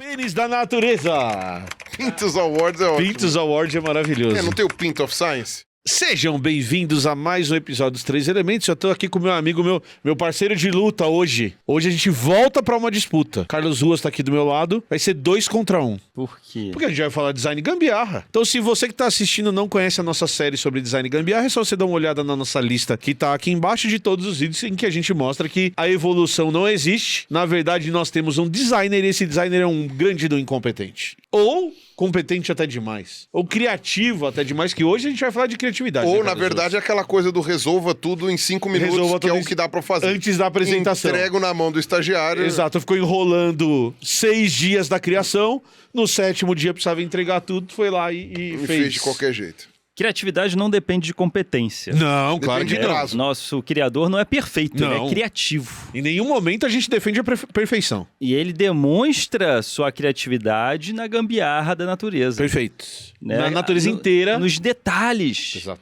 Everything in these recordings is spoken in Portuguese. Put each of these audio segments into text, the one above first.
Pênis da natureza. Pintos Awards é ótimo. Pintos Award é maravilhoso. Não tem o Pint of Science? Sejam bem-vindos a mais um episódio dos Três Elementos. Eu tô aqui com meu amigo, meu parceiro de luta hoje. Hoje a gente volta pra uma disputa. Carlos Ruas tá aqui do meu lado. Vai ser 2 contra 1. Por quê? Porque a gente vai falar design gambiarra. Então, se você que tá assistindo não conhece a nossa série sobre design gambiarra, é só você dar uma olhada na nossa lista que tá aqui embaixo de todos os vídeos em que a gente mostra que a evolução não existe. Na verdade, nós temos um designer e esse designer é um grande do incompetente. Ou competente até demais. Ou criativo até demais, que hoje a gente vai falar de criatividade. Ou, né, na verdade, é aquela coisa do resolva tudo em 5 minutos, Resolva que é tudo o que dá pra fazer. antes da apresentação. Entrego na mão do estagiário. Exato, ficou enrolando 6 dias da criação. No 7º dia precisava entregar tudo, foi lá e fez de qualquer jeito. Criatividade não depende de competência. Não, claro Depende que de não. prazo. Nosso criador não é perfeito, ele Não. é criativo. Em nenhum momento a gente defende a perfeição. E ele demonstra sua criatividade na gambiarra da natureza. Perfeito. Né? Na natureza inteira. Nos detalhes. Exato.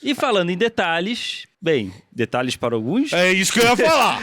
E falando em detalhes, bem, detalhes para alguns, É isso que eu ia falar.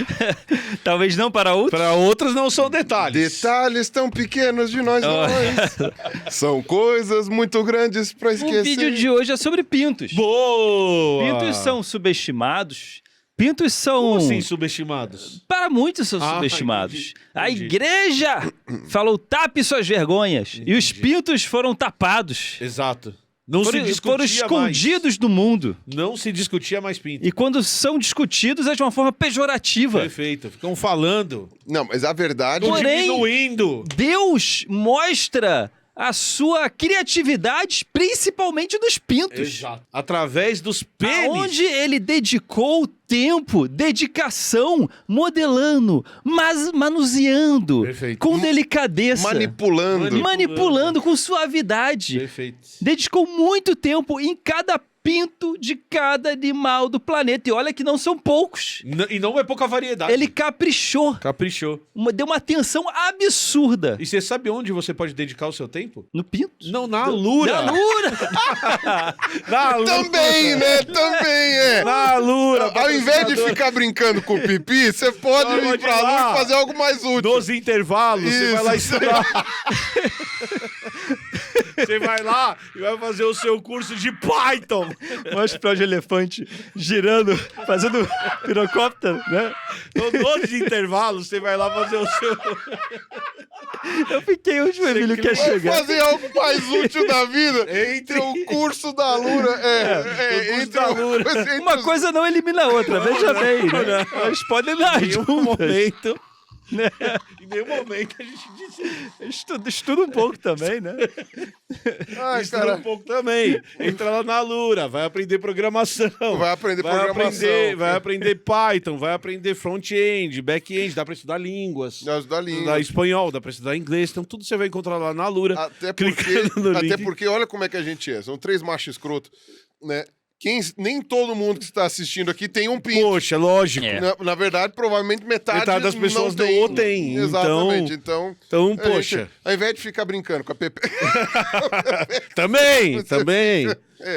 talvez não para outros. Para outras não são detalhes. Detalhes tão pequenos de nós dois. São coisas muito grandes pra esquecer. O vídeo de hoje é sobre pintos. Boa! Pintos são subestimados. Pintos são... Como assim subestimados? Para muitos são Ah, subestimados. entendi. A igreja falou tape suas vergonhas. E os pintos foram tapados. Exato. Não se Foram discutia escondidos do mundo. mais. Não se discutia mais pinto. E quando são discutidos é de uma forma pejorativa. Perfeito. Ficam falando. Não, mas a verdade... Estão Porém- diminuindo. Deus mostra a sua criatividade, principalmente dos pintos. Exato. Através dos pênis. Onde ele dedicou tempo, dedicação, modelando, mas manuseando, Perfeito. com delicadeza, Manipulando. manipulando com suavidade. Perfeito. Dedicou muito tempo em cada pinto de cada animal do planeta. E olha que não são poucos. E não é pouca variedade. Ele caprichou, Caprichou. deu uma atenção absurda. E você sabe onde você pode dedicar o seu tempo? No pinto. Não, na lura. Na lura! Na lura. Também, né? Também é. Na lura. Ao invés de ficar brincando com o pipi, você pode Pode ir pra ir lá. lua e fazer algo mais útil. Nos intervalos, você vai lá Isso. estudar. Você vai lá e vai fazer o seu curso de Python. Mostra de elefante girando, fazendo pirocóptero, né? Então, nos intervalos, você vai lá fazer o seu... Eu fiquei onde o Emílio quer Vai chegar. fazer algo mais útil da vida. Entre- o curso da Lura. o curso da Lura. Uma coisa não elimina a outra, veja bem, né? Elas podem dar Em nenhum juntas. momento... Em nenhum momento a gente disse... Estuda um pouco também, né? Ai, Estuda um cara. pouco também. Entra lá na Lura, vai aprender programação. Vai aprender programação. Vai aprender Python, vai aprender front-end, back-end, dá pra estudar línguas. Nós da Dá língua. espanhol, dá pra estudar inglês, então tudo você vai encontrar lá na Lura. Clicando no até link. porque olha como é que a gente é. São 3 machos escroto, né? Nem todo mundo que está assistindo aqui tem um pinto. Poxa, lógico. É. Na verdade, provavelmente metade Das pessoas não não o tem. Exatamente. Então, Então, a poxa. gente, ao invés de ficar brincando com a Pepe... Também.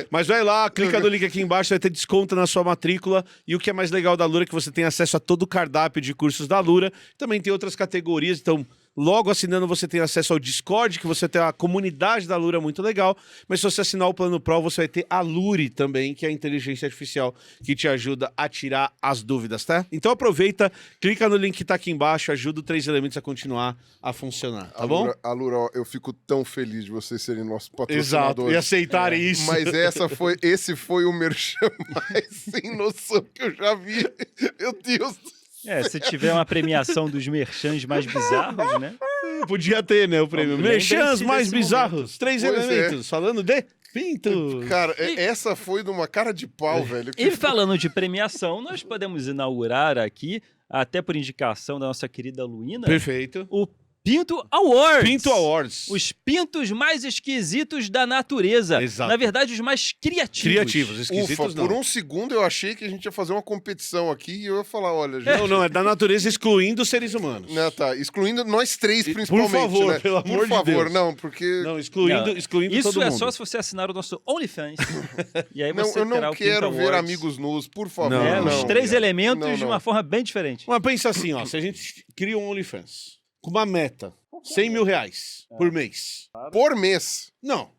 Mas vai lá, clica no link aqui embaixo, vai ter desconto na sua matrícula. E o que é mais legal da Lura é que você tem acesso a todo o cardápio de cursos da Lura. Também tem outras categorias, então... Logo assinando você tem acesso ao Discord, que você tem a comunidade da Lura muito legal. Mas se você assinar o Plano Pro, você vai ter a Luri também, que é a inteligência artificial que te ajuda a tirar as dúvidas, tá? Então aproveita, clica no link que tá aqui embaixo, ajuda o 3 Elementos a continuar a funcionar, tá bom? A Lura, ó, eu fico tão feliz de vocês serem nossos Exato, patrocinadores. e aceitarem isso. Mas esse foi o merchan mais sem noção que eu já vi. Meu Deus do céu. Se tiver uma premiação dos merchans mais bizarros, né? Podia ter, né, o prêmio. Lembre-se Merchans mais desse bizarros, 3 Pois elementos, falando de pinto. Cara, essa foi de uma cara de pau, velho. E falando de premiação, nós podemos inaugurar aqui, até por indicação da nossa querida Luína, Perfeito. o Pinto Awards. Pinto Awards. Os pintos mais esquisitos da natureza. Exato. Na verdade, os mais criativos. Criativos, esquisitos Ufa, não. por um segundo eu achei que a gente ia fazer uma competição aqui e eu ia falar, olha, gente... Não, é da natureza excluindo os seres humanos. Né, tá, excluindo nós 3 Por principalmente, favor, né? pelo amor Por de favor, Deus. não, porque... Não, excluindo Isso todo é mundo. só se você assinar o nosso OnlyFans. E aí Não, você eu terá não o quero Pinto ver Awards. amigos nus, por favor. Não, É, não, os 3 elementos não, de não. uma forma bem diferente. Mas pensa assim, ó, se a gente cria um OnlyFans com uma meta, 100 mil reais por mês. Por mês. Não,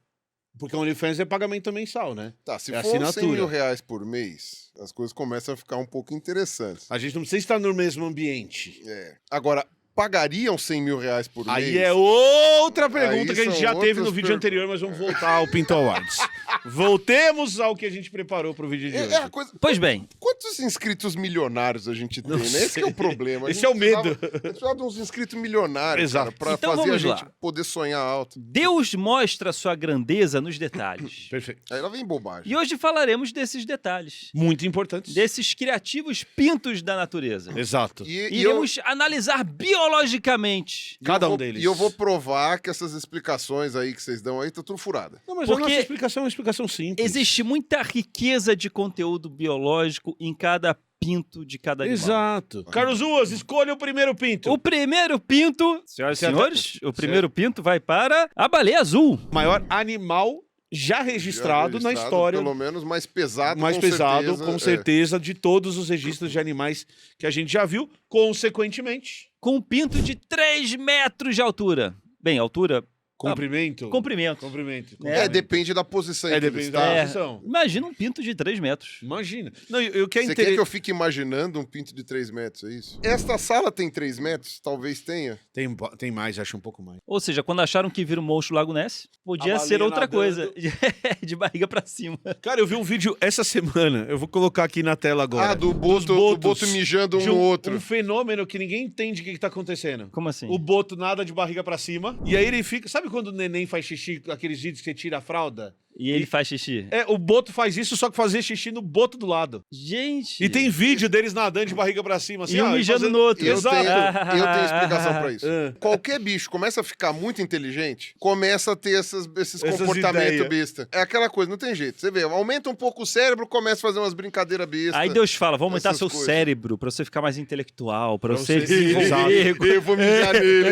porque o OnlyFans é pagamento mensal, né? Tá, se É for 100 assinatura. mil reais por mês, as coisas começam a ficar um pouco interessantes. A gente não precisa estar no mesmo ambiente. É. Agora, pagariam 100 mil reais por mês? Aí é outra pergunta Aí que a gente são já teve no outras vídeo anterior, mas vamos voltar ao Pinto Awards. Voltemos ao que a gente preparou pro vídeo de hoje. É a coisa... Pois bem, Quantos inscritos milionários a gente tem, Não né? Esse que é sei. o problema. A Esse gente é o medo. precisava de uns inscritos milionários, Exato. cara, pra Então fazer a vamos gente lá. poder sonhar alto. Deus mostra sua grandeza nos detalhes. Perfeito. Aí ela vem bobagem. E hoje falaremos desses detalhes. Muito importante. Desses criativos pintos da natureza. Exato. E eu, Iremos analisar biologicamente. Cada eu um vou- deles. E eu vou provar que essas explicações aí que vocês dão aí tá tudo furada. Não, mas Porque a nossa explicação é uma explicação simples. Existe muita riqueza de conteúdo biológico em cada pinto de cada animal. Exato. Carlos Ruas, escolha o primeiro pinto. O primeiro pinto, senhoras e Certo. senhores, o primeiro pinto vai para a baleia azul. Maior animal já registrado na história. Pelo menos mais pesado, Mais com pesado, certeza. com certeza, de todos os registros de animais que a gente já viu. Consequentemente, Com um pinto de 3 metros de altura. Bem, altura, comprimento. comprimento. Comprimento. Depende da posição em que depende ele da está. posição. Imagina um pinto de 3 metros. Imagina. Não, eu quero Você quer que eu fique imaginando um pinto de 3 metros, é isso? Esta sala tem 3 metros? Talvez tenha. Tem mais, acho um pouco mais. Ou seja, quando acharam que vira um monstro Lago Ness, podia A ser baleia outra nadando. coisa. De barriga pra cima. Cara, eu vi um vídeo essa semana, eu vou colocar aqui na tela agora. Do boto, Dos do botos, boto mijando um de no outro. Um fenômeno que ninguém entende o que tá acontecendo. Como assim? O boto nada de barriga pra cima, e aí ele fica... Sabe quando o neném faz xixi, aqueles vídeos que você tira a fralda? E ele faz xixi. O boto faz isso, só que fazer xixi no boto do lado. Gente. E tem vídeo deles nadando de barriga pra cima, assim, E um ó, mijando fazendo- no outro. Eu Exato. tenho explicação pra isso. Ah. Qualquer bicho começa a ficar muito inteligente, começa a ter esses Essas comportamentos ideias. besta. É aquela coisa, não tem jeito. Você vê, aumenta um pouco o cérebro, começa a fazer umas brincadeiras bestas. Aí Deus fala, vou aumentar Essas seu coisas. cérebro pra você ficar mais intelectual, pra Pra você você- desenvolver. Eu vou mijar nele.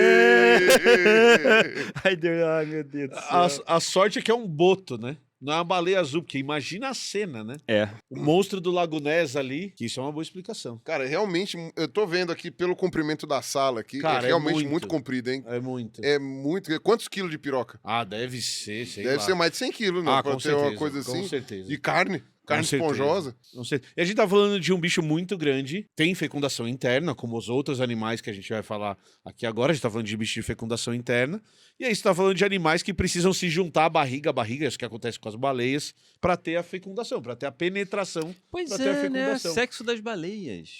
Ai, Deus, ai, meu Deus do céu. A sorte é que é um boto, né? Não é uma baleia azul, porque imagina a cena, né? É. O monstro do Lago Ness ali, que isso é uma boa explicação. Cara, realmente, eu tô vendo aqui pelo comprimento da sala aqui, Cara, é realmente muito. muito comprido, hein? É muito. É muito. Quantos quilos de piroca? Ah, deve ser, sei Deve lá. ser mais de 100 quilos, né? Ah, pra com ter certeza, uma coisa assim. com certeza. De carne. Carne certeza. esponjosa. Não sei. E a gente tá falando de um bicho muito grande, tem fecundação interna, como os outros animais que a gente vai falar aqui agora. A gente tá falando de bicho de fecundação interna. E aí você tá falando de animais que precisam se juntar barriga a barriga, isso que acontece com as baleias, pra ter a fecundação, pra ter a penetração. Pois pra ter a é, né? fecundação. Sexo das baleias.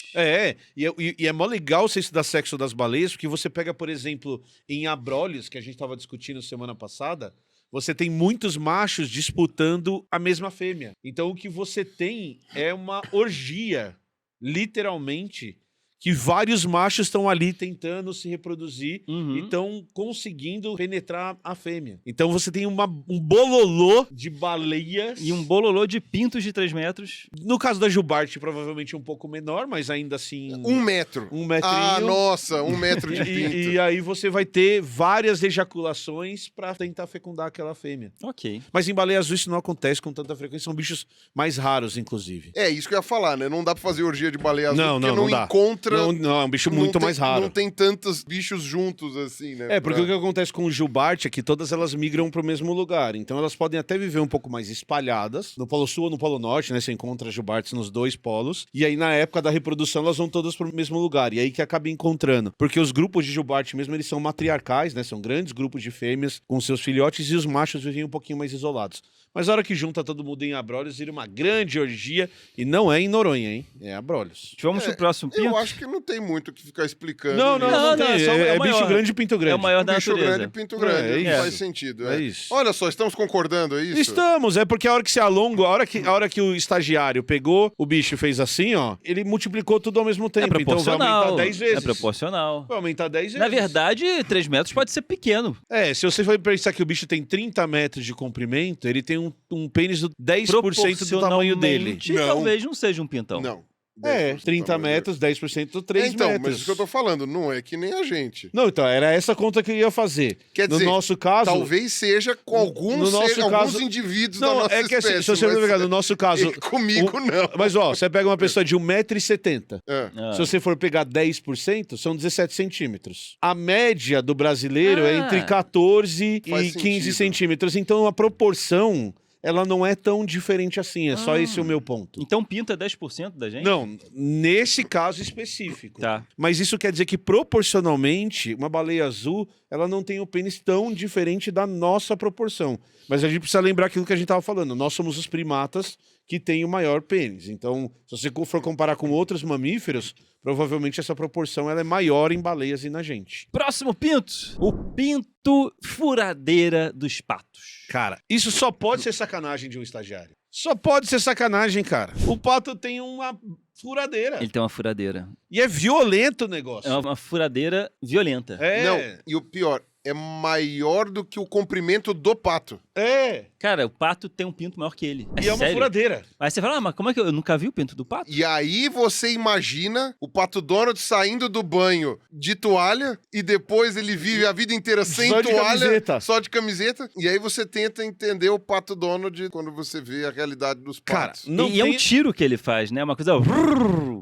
E é mó legal você estudar sexo das baleias, porque você pega, por exemplo, em abrolhos, que a gente tava discutindo semana passada, você tem muitos machos disputando a mesma fêmea. Então o que você tem é uma orgia, literalmente, que vários machos estão ali tentando se reproduzir Uhum. e estão conseguindo penetrar a fêmea. Então você tem um bololô de baleias. E um bololô de pintos de 3 metros. No caso da Jubarte, provavelmente um pouco menor, mas ainda assim... 1 metro. Um metrinho. Ah, nossa, 1 metro de pinto. E aí você vai ter várias ejaculações pra tentar fecundar aquela fêmea. Ok. Mas em baleia azul isso não acontece com tanta frequência, são bichos mais raros, inclusive. É, isso que eu ia falar, né? Não dá pra fazer orgia de baleia azul, Não, porque não dá. encontra... Não, é um bicho não muito tem- mais raro. Não tem tantos bichos juntos assim, né? É, porque pra- o que acontece com o Jubarte é que todas elas migram pro mesmo lugar. Então elas podem até viver um pouco mais espalhadas. No Polo Sul ou no Polo Norte, né? Você encontra Jubartes nos dois polos. E aí, na época da reprodução, elas vão todas pro mesmo lugar. E aí que acaba encontrando. Porque os grupos de Jubarte mesmo, eles são matriarcais, né? São grandes grupos de fêmeas com seus filhotes e os machos vivem um pouquinho mais isolados. Mas a hora que junta todo mundo em abrolhos, vira uma grande orgia. E não é em Noronha, hein? É abrolhos. Vamos pro próximo pinto? Eu acho que não tem muito o que ficar explicando. Não, nisso. Não, tem. é só- É, é o bicho maior. grande e pinto grande. É o maior da Bicho natureza. grande, pinto grande. É não isso. faz sentido. É isso. Olha só, estamos concordando, é isso? Estamos, é porque a hora que você alonga, a hora que o estagiário pegou o bicho e fez assim, ó, ele multiplicou tudo ao mesmo É tempo. Então vai proporcional. aumentar 10 vezes. É proporcional. Vai aumentar 10 vezes. Na verdade, 3 metros pode ser pequeno. É, se você for pensar que o bicho tem 30 metros de comprimento, ele tem um pênis do 10% do tamanho dele. Proporcionalmente, Não. talvez não seja um pintão. Não. 10% 30 a mais. metros, 10% 3 Então, metros. mas isso que eu tô falando, não é que nem a gente. Não, então, era essa conta que eu ia fazer. Quer no dizer, nosso caso... talvez seja com alguns, no nosso alguns caso- indivíduos da Não, nossa é que assim, espécie. se você mas- pegar no nosso caso... Comigo, não. Mas, ó, você pega uma pessoa de 1,70 m. É. Ah. Se você for pegar 10%, são 17 centímetros. A média do brasileiro é entre 14 Faz e 15 sentido. centímetros. Então, a proporção, ela não é tão diferente assim. É só esse o meu ponto. Então pinto é 10% da gente? Não, nesse caso específico. Tá. Mas isso quer dizer que, proporcionalmente, uma baleia azul, ela não tem o pênis tão diferente da nossa proporção. Mas a gente precisa lembrar aquilo que a gente estava falando. Nós somos os primatas que têm o maior pênis. Então, se você for comparar com outros mamíferos, provavelmente essa proporção ela é maior em baleias e na gente. Próximo pinto. O pinto furadeira dos patos. Cara, isso só pode ser sacanagem de um estagiário. Só pode ser sacanagem, cara. O pato tem uma furadeira. Ele tem uma furadeira. E é violento o negócio. É uma furadeira violenta. Não, e o pior, é maior do que o comprimento do pato. É. Cara, o pato tem um pinto maior que ele. E é uma sério? furadeira. Aí você fala, mas como é que eu nunca vi o pinto do pato? E aí você imagina o Pato Donald saindo do banho de toalha e depois ele vive a vida inteira sem Só de toalha, camiseta. só de camiseta. E aí você tenta entender o Pato Donald quando você vê a realidade dos Cara, patos. não e é um tem... tiro que ele faz, né? Uma coisa...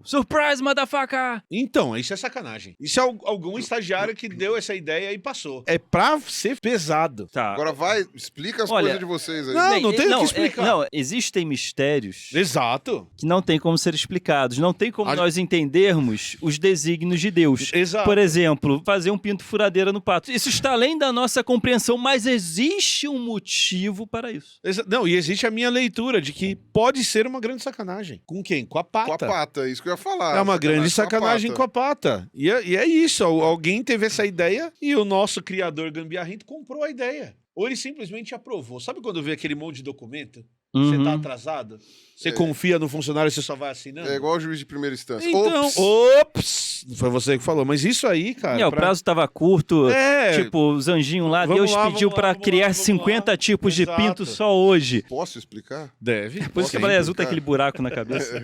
Surprise, motherfucker! Então, isso é sacanagem. Isso é algum estagiário que deu essa ideia e passou. É pra ser pesado. Tá. Agora vai, explica as Olha, coisas de vocês aí. Não, tem o que explicar. Não, existem mistérios Exato. que não tem como ser explicados. Não tem como nós entendermos os desígnios de Deus. Exato. Por exemplo, fazer um pinto furadeira no pato. Isso está além da nossa compreensão, mas existe um motivo para isso. Não, e existe a minha leitura de que pode ser uma grande sacanagem. Com quem? Com a pata. Com a pata, isso que eu ia falar. É uma grande sacanagem pata. com a pata. E é isso. Alguém teve essa ideia e o nosso criador gambiarrento comprou a ideia. Ou ele simplesmente aprovou. Sabe quando vê aquele monte de documento? Você tá atrasado? Você confia no funcionário e você só vai assinando? É igual o juiz de primeira instância. Então, Ops! ops! Foi você que falou. Mas isso aí, cara... O prazo estava curto. É. Tipo, os anjinhos lá, Vamos Deus lá, pediu vamos lá, para vamos criar lá, vamos 50 lá. tipos de Exato. pinto só hoje. Posso explicar? Deve. Por isso que a Sim, baleia azul tem cara. aquele buraco na cabeça.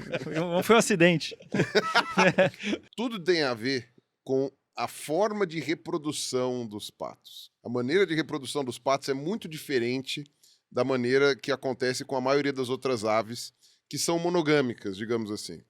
Foi um acidente. Tudo tem a ver com a forma de reprodução dos patos. A maneira de reprodução dos patos é muito diferente da maneira que acontece com a maioria das outras aves, que são monogâmicas, digamos assim.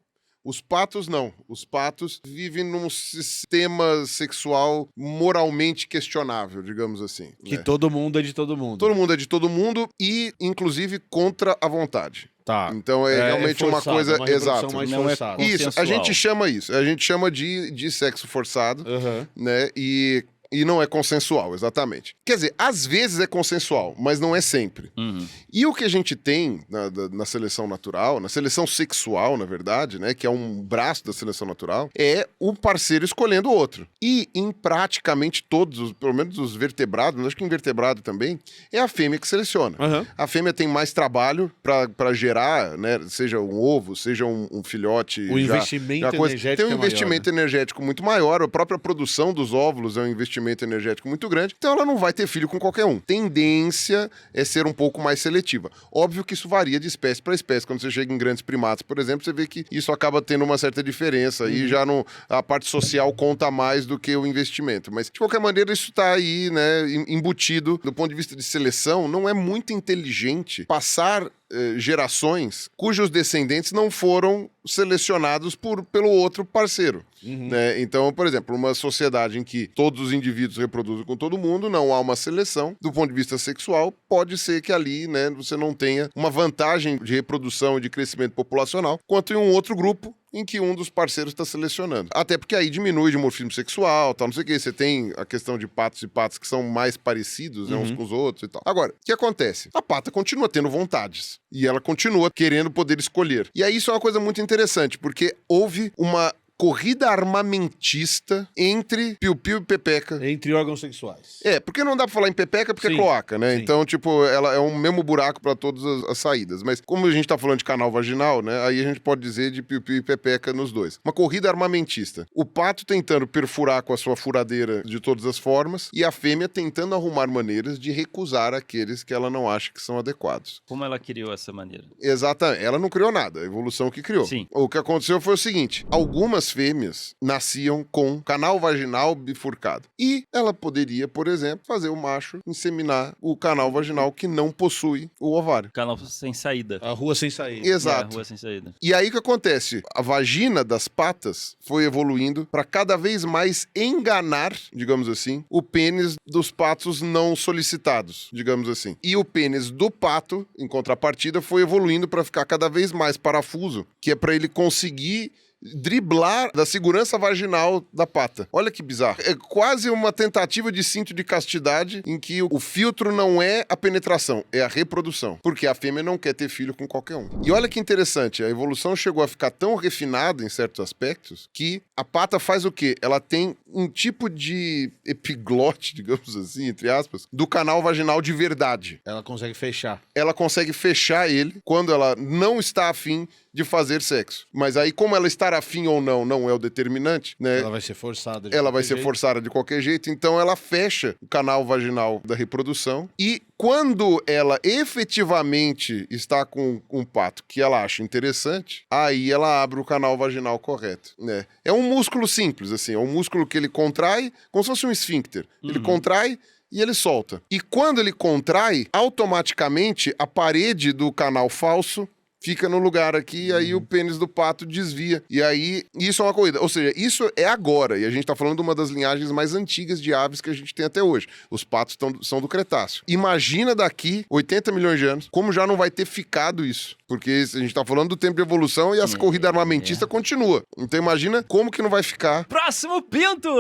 Os patos não. Os patos vivem num sistema sexual moralmente questionável, digamos assim. Que né? todo mundo é de todo mundo. Todo mundo é de todo mundo e, inclusive, contra a vontade. Tá. Então é realmente uma forçado, coisa... uma reprodução Exato. mais Não é forçada. Isso, a consensual. gente chama isso. A gente chama de sexo forçado, Aham. né? E não é consensual, exatamente. Quer dizer, às vezes é consensual, mas não é sempre. Uhum. E o que a gente tem na seleção natural, na seleção sexual, na verdade, né? Que é um braço da seleção natural, é o parceiro escolhendo o outro. E em praticamente todos, pelo menos os vertebrados, acho que invertebrado também, é a fêmea que seleciona. Aham. A fêmea tem mais trabalho para gerar, né? Seja um ovo, seja um filhote. O investimento energético tem um é maior, investimento energético muito maior. A própria produção dos óvulos é um investimento energético muito grande. Então ela não vai ter filho com qualquer um. Tendência é ser um pouco mais seletiva. Óbvio que isso varia de espécie para espécie. Quando você chega em grandes primatas, por exemplo, você vê que isso acaba tendo uma certa diferença. E já a parte social conta mais do que o investimento. Mas, de qualquer maneira, isso está aí, né, embutido. Do ponto de vista de seleção, não é muito inteligente passar gerações cujos descendentes não foram selecionados pelo outro parceiro. Né? Então, por exemplo, uma sociedade em que todos os indivíduos reproduzem com todo mundo, não há uma seleção. Do ponto de vista sexual, pode ser que ali, né, você não tenha uma vantagem de reprodução e de crescimento populacional, quanto em um outro grupo em que um dos parceiros está selecionando. Até porque aí diminui o dimorfismo sexual, tal, não sei o que. Você tem a questão de patos e patas que são mais parecidos, né, uns com os outros e tal. Agora, o que acontece? A pata continua tendo vontades. E ela continua querendo poder escolher. E aí isso é uma coisa muito interessante, porque houve uma corrida armamentista entre piu-piu e pepeca. Entre órgãos sexuais. Porque não dá pra falar em pepeca porque Sim, é cloaca, né? sim. Então, tipo, ela é um mesmo buraco pra todas as saídas. Mas como a gente tá falando de canal vaginal, né? Aí a gente pode dizer de piu-piu e pepeca nos dois. Uma corrida armamentista. O pato tentando perfurar com a sua furadeira de todas as formas e a fêmea tentando arrumar maneiras de recusar aqueles que ela não acha que são adequados. Como ela criou essa maneira? Exatamente. Ela não criou nada, a evolução que criou. Sim. O que aconteceu foi o seguinte: algumas fêmeas nasciam com canal vaginal bifurcado. E ela poderia, por exemplo, fazer o macho inseminar o canal vaginal que não possui o ovário. Canal sem saída. A rua sem saída. É, Exato. rua sem saída. E aí o que acontece? A vagina das patas foi evoluindo para cada vez mais enganar, digamos assim, o pênis dos patos não solicitados, digamos assim. E o pênis do pato, em contrapartida, foi evoluindo para ficar cada vez mais parafuso, que é para ele conseguir driblar da segurança vaginal da pata. Olha que bizarro. É quase uma tentativa de cinto de castidade em que o filtro não é a penetração, é a reprodução. Porque a fêmea não quer ter filho com qualquer um. E olha que interessante, a evolução chegou a ficar tão refinada em certos aspectos que a pata faz o quê? Ela tem um tipo de epiglote, digamos assim, entre aspas, do canal vaginal de verdade. Ela consegue fechar. Ela consegue fechar ele quando ela não está afim de fazer sexo. Mas aí, como ela estar afim ou não é o determinante, né? Ela vai ser forçada. Ela vai ser forçada de qualquer jeito, então ela fecha o canal vaginal da reprodução e quando ela efetivamente está com um pato que ela acha interessante, aí ela abre o canal vaginal correto, né? É um músculo simples, assim, é um músculo que ele contrai como se fosse um esfíncter. Ele contrai e ele solta. E quando ele contrai, automaticamente a parede do canal falso fica no lugar aqui, e aí o pênis do pato desvia. E aí, isso é uma corrida. Ou seja, isso é agora. E a gente tá falando de uma das linhagens mais antigas de aves que a gente tem até hoje. Os patos são do Cretáceo. Imagina daqui 80 milhões de anos, como já não vai ter ficado isso. Porque a gente tá falando do tempo de evolução e essa corrida armamentista continua. Então imagina como que não vai ficar. Próximo pinto!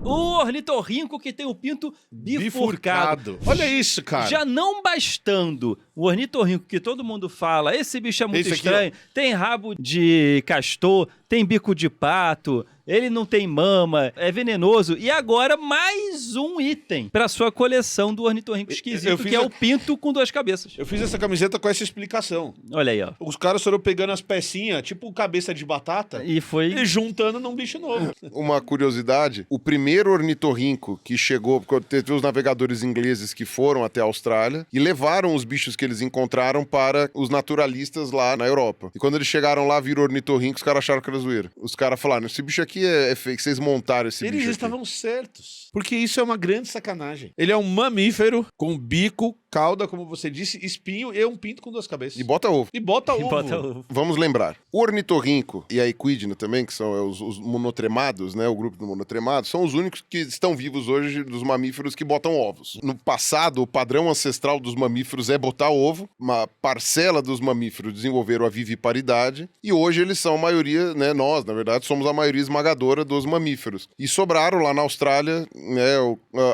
O ornitorrinco que tem o pinto bifurcado. Olha isso, cara. Já não bastando o ornitorrinco que todo mundo fala, esse bicho é muito Esse aqui, estranho, tem rabo de castor, tem bico de pato, ele não tem mama, é venenoso. E agora mais um item pra sua coleção do ornitorrinco esquisito, que é o pinto com duas cabeças. Eu fiz essa camiseta com essa explicação. Olha aí, ó. Os caras foram pegando as pecinhas, tipo cabeça de batata, E foi... e juntando num bicho novo. Uma curiosidade, o primeiro ornitorrinco que chegou, porque teve os navegadores ingleses que foram até a Austrália e levaram os bichos que eles encontraram para os naturalistas lá na Europa. E quando eles chegaram lá, viram ornitorrinco, os caras acharam que era zoeira. Os caras falaram, esse bicho aqui é fake, vocês montaram esse Eles bicho aqui. estavam certos. Porque isso é uma grande sacanagem. Ele é um mamífero com bico, cauda, como você disse, espinho e um pinto com duas cabeças. E bota ovo. E bota ovo. Bota ovo. Vamos lembrar, o ornitorrinco e a equidna também, que são os monotremados, né, o grupo do monotremado, são os únicos que estão vivos hoje dos mamíferos que botam ovos. No passado, o padrão ancestral dos mamíferos é botar ovo, uma parcela dos mamíferos desenvolveram a viviparidade, e hoje eles são a maioria, né, nós, na verdade, somos a maioria esmagadora dos mamíferos. E sobraram lá na Austrália, né,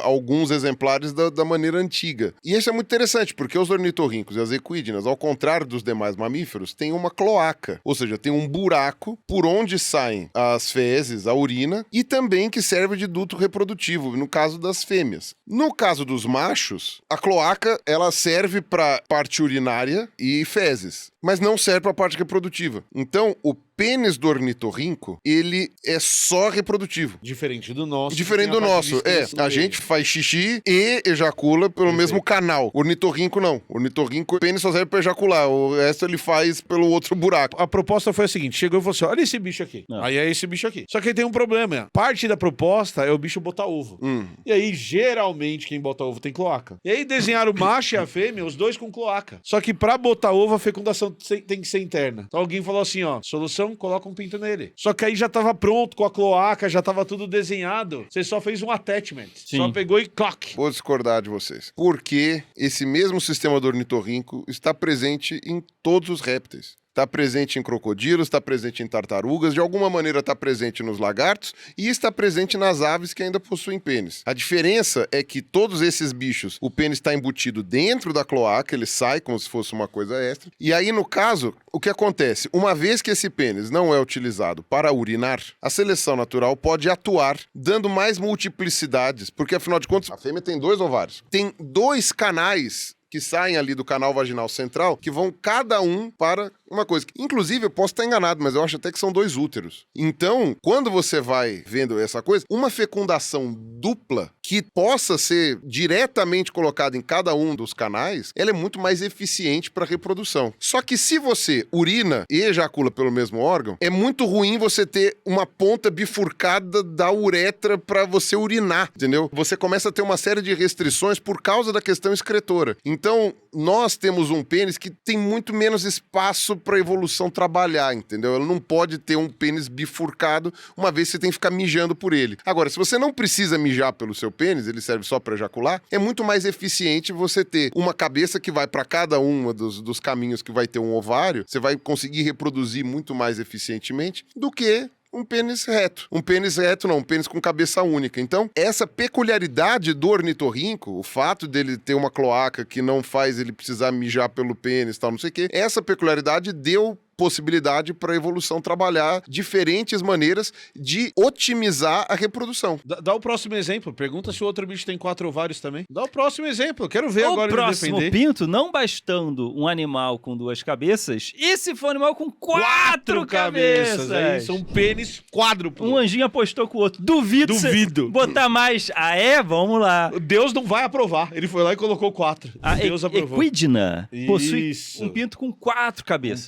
alguns exemplares da maneira antiga. E isso é muito interessante, porque os ornitorrincos e as equidnas, ao contrário dos demais mamíferos, têm uma cloaca, ou seja, tem um buraco por onde saem as fezes, a urina, e também que serve de duto reprodutivo, no caso das fêmeas. No caso dos machos, a cloaca, ela serve para parte urinária e fezes, mas não serve para a parte reprodutiva. Então, o pênis do ornitorrinco, ele é só reprodutivo. Diferente do nosso. Diferente do nosso. A gente faz xixi e ejacula pelo mesmo canal. O ornitorrinco não. O ornitorrinco, o pênis só serve pra ejacular. O resto ele faz pelo outro buraco. A proposta foi a seguinte, chegou e falou assim, olha esse bicho aqui. Não. Aí é esse bicho aqui. Só que aí tem um problema. Parte da proposta é o bicho botar ovo. E aí, geralmente, quem bota ovo tem cloaca. E aí desenharam o macho e a fêmea, os dois com cloaca. Só que pra botar ovo, a fecundação tem que ser interna. Então alguém falou assim, ó, solução, coloca um pinto nele. Só que aí já tava pronto com a cloaca, já tava tudo desenhado. Você só fez um attachment. Sim. Só pegou e clock. Vou discordar de vocês. Porque esse mesmo sistema do ornitorrinco está presente em todos os répteis. está presente em crocodilos, está presente em tartarugas, de alguma maneira está presente nos lagartos e está presente nas aves que ainda possuem pênis. A diferença é que todos esses bichos, o pênis está embutido dentro da cloaca, ele sai como se fosse uma coisa extra. E aí, no caso, o que acontece? Uma vez que esse pênis não é utilizado para urinar, a seleção natural pode atuar, dando mais multiplicidades, porque afinal de contas, a fêmea tem 2 ovários. Tem 2 canais que saem ali do canal vaginal central, que vão cada um para uma coisa. Inclusive, eu posso estar enganado, mas eu acho até que são 2 úteros. Então, quando você vai vendo essa coisa, uma fecundação dupla que possa ser diretamente colocada em cada um dos canais, ela é muito mais eficiente para a reprodução. Só que se você urina e ejacula pelo mesmo órgão, é muito ruim você ter uma ponta bifurcada da uretra para você urinar, entendeu? Você começa a ter uma série de restrições por causa da questão excretora. Então, nós temos um pênis que tem muito menos espaço para a evolução trabalhar, entendeu? Ela não pode ter um pênis bifurcado, uma vez você tem que ficar mijando por ele. Agora, se você não precisa mijar pelo seu pênis, ele serve só para ejacular, é muito mais eficiente você ter uma cabeça que vai para cada um dos caminhos que vai ter um ovário, você vai conseguir reproduzir muito mais eficientemente do que um pênis reto. Um pênis reto não, um pênis com cabeça única. Então, essa peculiaridade do ornitorrinco, o fato dele ter uma cloaca que não faz ele precisar mijar pelo pênis e tal, não sei o quê, essa peculiaridade deu possibilidade para a evolução trabalhar diferentes maneiras de otimizar a reprodução. Dá o próximo exemplo. Pergunta se o outro bicho tem 4 ovários também. Dá o próximo exemplo. Eu quero ver o agora ele próximo defender. pinto, não bastando um animal com 2 cabeças, e se for um animal com 4 cabeças? Aí são pênis quádruplo. Um anjinho apostou com o outro. Duvido. Duvido. Botar mais. Ah, é? Vamos lá. Deus não vai aprovar. Ele foi lá e colocou 4. A Deus aprovou. equidna possui Isso. um pinto com 4 cabeças.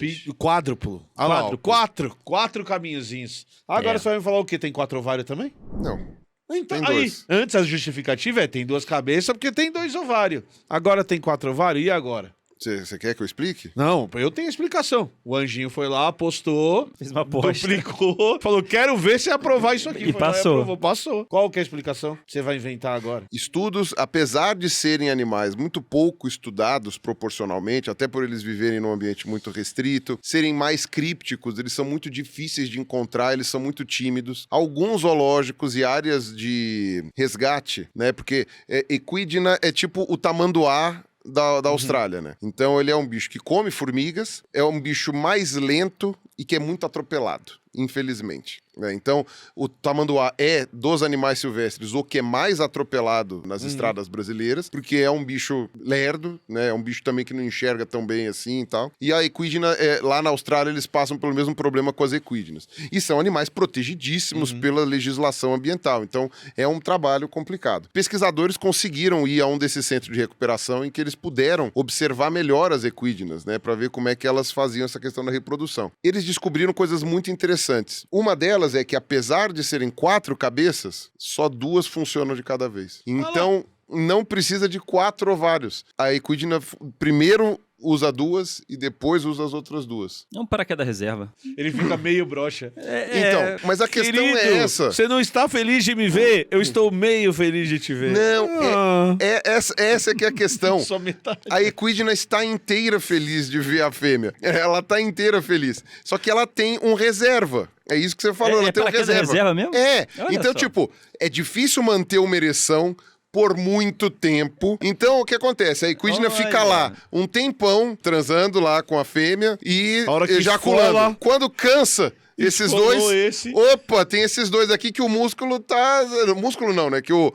Quádruplo. Ah lá, ó, Quádruplo. 4 caminhozinhos. Agora você vai me falar o quê? Tem 4 ovários também? Não. Então, Tem aí, 2. antes a justificativa tem 2 cabeças porque tem 2 ovários. Agora tem 4 ovários, e agora? Você quer que eu explique? Não, eu tenho explicação. O anjinho foi lá, apostou, Fez uma aposta. duplicou, falou, quero ver se aprovar isso aqui. E Foi lá passou. aprovou. Passou. Qual que é a explicação que você vai inventar agora? Estudos, apesar de serem animais muito pouco estudados proporcionalmente, até por eles viverem num ambiente muito restrito, serem mais crípticos, eles são muito difíceis de encontrar, eles são muito tímidos. Alguns zoológicos e áreas de resgate, né? Porque equidna é tipo o tamanduá da Austrália, né? Então ele é um bicho que come formigas, é um bicho mais lento e que é muito atropelado, infelizmente. Então, o tamanduá é, dos animais silvestres, o que é mais atropelado nas estradas brasileiras, porque é um bicho lerdo, né? É um bicho também que não enxerga tão bem assim e tal. E a equidna, lá na Austrália, eles passam pelo mesmo problema com as equidnas. E são animais protegidíssimos pela legislação ambiental. Então, é um trabalho complicado. Pesquisadores conseguiram ir a um desses centros de recuperação em que eles puderam observar melhor as equidnas, né? Para ver como é que elas faziam essa questão da reprodução. Eles descobriram coisas muito interessantes. Uma delas é que, apesar de serem 4 cabeças, só 2 funcionam de cada vez. Então, não precisa de 4 ovários. A equidna primeiro usa 2 e depois usa as outras 2. É um paraquedas reserva. Ele fica meio broxa. Então, mas a questão Querido, é essa. Você não está feliz de me ver? Eu estou meio feliz de te ver. Não, essa é que é a questão. Só metade. A equidna está inteira feliz de ver a fêmea. Ela está inteira feliz. Só que ela tem um reserva. É isso que você falou, ela tem um reserva. Mesmo? Olha Então, só. tipo, é difícil manter uma ereção por muito tempo. Então, o que acontece? A equidna fica lá um tempão transando lá com a fêmea e A hora que ejaculando. esfola. Quando cansa, esses Esfolou 2... esse. Opa, tem esses 2 aqui que o músculo tá... Músculo não, né? Que o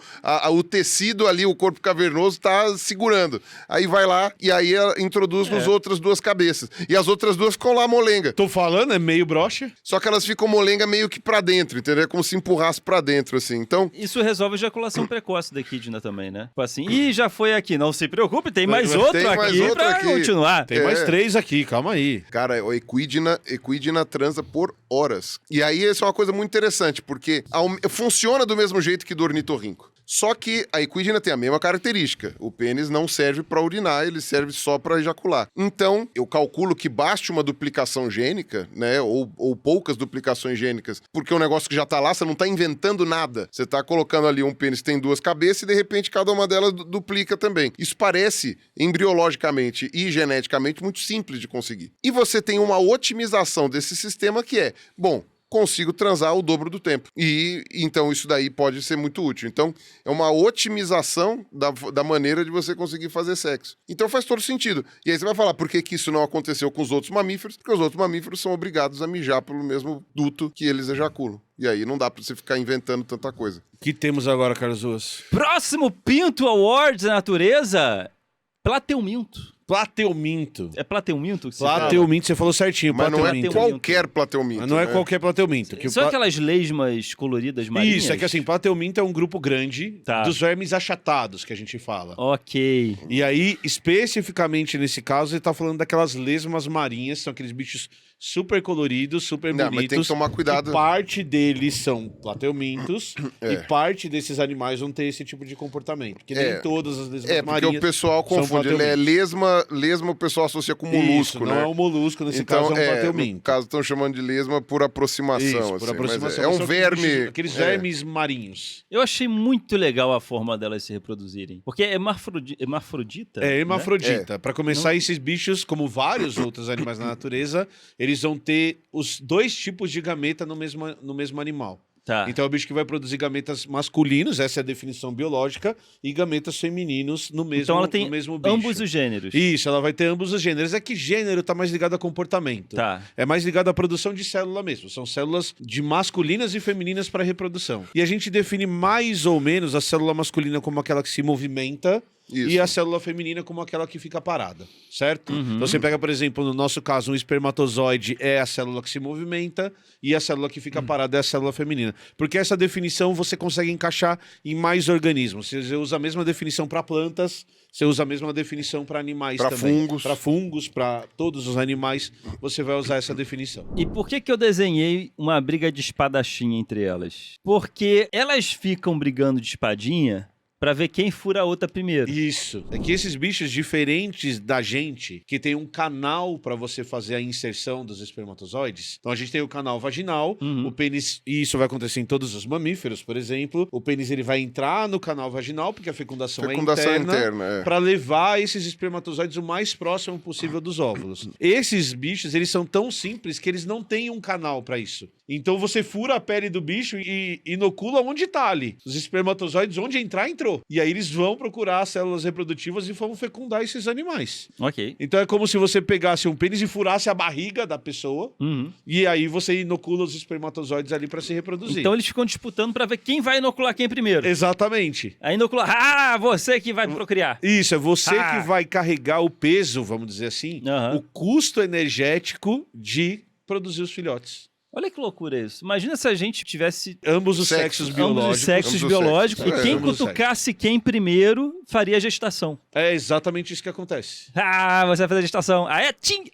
tecido ali, o corpo cavernoso tá segurando. Aí vai lá e aí ela introduz nos outras 2 cabeças. E as outras 2 ficam lá molenga. Tô falando, é meio broxa. Só que elas ficam molenga meio que pra dentro, entendeu? É como se empurrasse pra dentro, assim. Então, Isso resolve a ejaculação precoce da equidna também, né? Tipo assim, ih, já foi aqui, não se preocupe, tem mais Tem outro mais aqui outro pra aqui. continuar. Tem mais 3 aqui, calma aí. cara, a equidna transa por horas. E aí isso é uma coisa muito interessante, porque funciona do mesmo jeito que do ornitorrinco. Só que a equidna tem a mesma característica. O pênis não serve para urinar, ele serve só para ejacular. Então, eu calculo que baste uma duplicação gênica, né, ou poucas duplicações gênicas, porque o negócio que já tá lá, você não tá inventando nada. Você tá colocando ali um pênis que tem 2 cabeças e, de repente, cada uma delas duplica também. Isso parece, embriologicamente e geneticamente, muito simples de conseguir. E você tem uma otimização desse sistema que é, bom, consigo transar o dobro do tempo. E então isso daí pode ser muito útil. Então é uma otimização da maneira de você conseguir fazer sexo. Então faz todo sentido. E aí você vai falar, por que isso não aconteceu com os outros mamíferos? Porque os outros mamíferos são obrigados a mijar pelo mesmo duto que eles ejaculam. E aí não dá pra você ficar inventando tanta coisa. O que temos agora, Carlos Ruas? Próximo Pinto Awards da natureza, plateuminto. Plateuminto. É plateuminto que você Plateuminto, você falou certinho. Mas não é plateuminto. qualquer plateuminto. Mas não é né? qualquer plateuminto. Que São aquelas lesmas coloridas marinhas? Isso, é que assim, plateuminto é um grupo grande dos vermes achatados que a gente fala. Ok. E aí, especificamente nesse caso, ele tá falando daquelas lesmas marinhas, são aqueles bichos super coloridos, super bonitos. Mas tem que tomar cuidado. E parte deles são plateumintos e parte desses animais vão ter esse tipo de comportamento. Porque nem todas as lesmas marinhas. Porque o pessoal confunde. Lesma o pessoal associa com molusco, Isso, né? não é um molusco, nesse então, caso é um plateuminto. No caso, estão chamando de lesma por aproximação. Isso, por assim, aproximação. É um São verme. aqueles vermes marinhos. Eu achei muito legal a forma delas se reproduzirem. Porque é hermafrodita. É hermafrodita. Né? Pra começar, esses bichos, como vários outros animais na natureza, eles vão ter os 2 tipos de gameta no mesmo animal. Tá. Então é o bicho que vai produzir gametas masculinos, essa é a definição biológica, e gametas femininos no mesmo, então ela tem no mesmo bicho. ambos os gêneros. Isso, ela vai ter ambos os gêneros. É que gênero tá mais ligado a comportamento. Tá. É mais ligado à produção de célula mesmo. São células de masculinas e femininas para reprodução. E a gente define mais ou menos a célula masculina como aquela que se movimenta, Isso. e a célula feminina como aquela que fica parada, certo? Então você pega, por exemplo, no nosso caso, um espermatozoide é a célula que se movimenta e a célula que fica parada é a célula feminina. Porque essa definição você consegue encaixar em mais organismos. Você usa a mesma definição para plantas, você usa a mesma definição para animais também. Fungos. Para fungos, para todos os animais, você vai usar essa definição. E por que eu desenhei uma briga de espadachim entre elas? Porque elas ficam brigando de espadinha pra ver quem fura a outra primeiro. Isso. É que esses bichos diferentes da gente, que tem um canal pra você fazer a inserção dos espermatozoides. Então a gente tem o canal vaginal, o pênis, e isso vai acontecer em todos os mamíferos, por exemplo. O pênis ele vai entrar no canal vaginal, porque a fecundação é interna, pra levar esses espermatozoides o mais próximo possível dos óvulos. Esses bichos, eles são tão simples que eles não têm um canal pra isso. Então você fura a pele do bicho e inocula onde tá ali. Os espermatozoides, onde entrar, entrou. E aí eles vão procurar as células reprodutivas e vão fecundar esses animais. Ok. Então é como se você pegasse um pênis e furasse a barriga da pessoa, e aí você inocula os espermatozoides ali pra se reproduzir. Então eles ficam disputando pra ver quem vai inocular quem primeiro. Exatamente. Aí inocula, você que vai procriar. Isso, é você que vai carregar o peso, vamos dizer assim, o custo energético de produzir os filhotes. Olha que loucura isso. Imagina se a gente tivesse ambos os sexos biológicos. Ambos os sexos biológicos. E quem cutucasse quem primeiro faria a gestação. É exatamente isso que acontece. Você vai fazer a gestação. Tchim!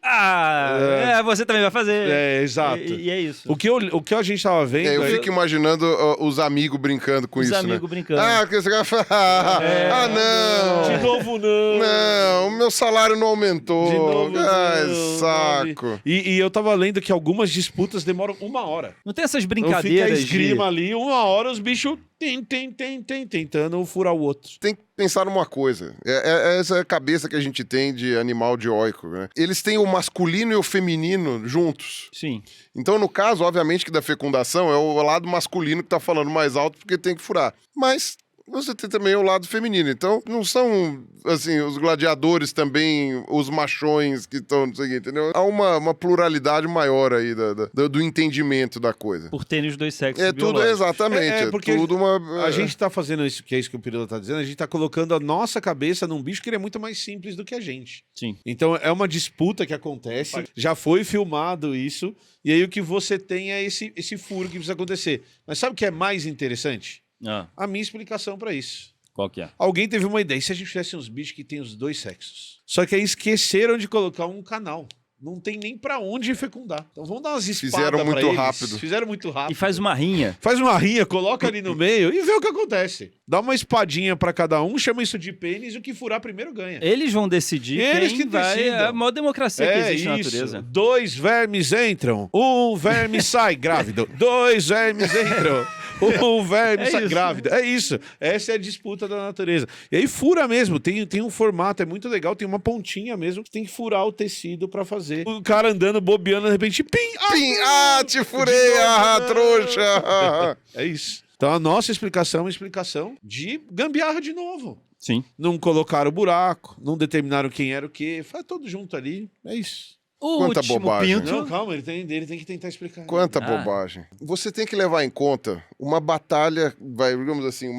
Você também vai fazer. É, exato. E é isso. O que a gente tava vendo... eu fico imaginando os amigos brincando com isso, né? Os amigos brincando. Que você vai falar... não! De novo não! Não, o meu salário não aumentou. De novo não. Saco. E eu tava lendo que algumas disputas demoram 1 hora. Não tem essas Não brincadeiras fica a esgrima ali, 1 hora os bichos tentando furar o outro. Tem que pensar numa coisa. Essa é a cabeça que a gente tem de animal dioico, né? Eles têm o masculino e o feminino juntos. Sim. Então, no caso, obviamente que da fecundação é o lado masculino que tá falando mais alto porque tem que furar. Mas você tem também o lado feminino. Então, não são, assim, os gladiadores também, os machões que estão, não sei o que, entendeu? Há uma pluralidade maior aí do entendimento da coisa. Por terem os dois sexos tudo, biológicos. exatamente. Porque tudo uma... A gente tá fazendo isso, que é isso que o Pirula tá dizendo, a gente tá colocando a nossa cabeça num bicho que ele é muito mais simples do que a gente. Sim. Então, é uma disputa que acontece, já foi filmado isso, e aí o que você tem é esse furo que precisa acontecer. Mas sabe o que é mais interessante? A minha explicação pra isso. Qual que é? Alguém teve uma ideia, e se a gente tivesse uns bichos que tem os 2 sexos? Só que aí esqueceram de colocar um canal Não tem nem pra onde fecundar. Então vamos dar umas espadas Fizeram pra muito eles. rápido. Fizeram muito rápido. E faz uma rinha. Faz uma rinha, coloca ali no meio e vê o que acontece. Dá uma espadinha pra cada um, chama isso de pênis e o que furar primeiro ganha. Eles vão decidir Eles quem que vai... decidam. É a maior democracia que existe na isso. natureza. 2 vermes entram, 1 verme sai grávido. 2 vermes entram, 1 verme sai isso. grávido. É isso. Essa é a disputa da natureza. E aí fura mesmo, tem um formato, é muito legal, tem uma pontinha mesmo que tem que furar o tecido pra fazer. O cara andando, bobeando, de repente, pim! Pim! Ah, te furei, trouxa! É isso. Então a nossa explicação é uma explicação de gambiarra de novo. Sim. Não colocaram o buraco, não determinaram quem era o quê. Faz tudo junto ali. É isso. O Quanta último bobagem. pinto... Não, calma, ele tem que tentar explicar. Quanta Ah. bobagem. Você tem que levar em conta uma batalha, digamos assim,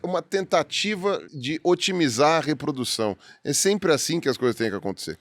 uma tentativa de otimizar a reprodução. É sempre assim que as coisas têm que acontecer.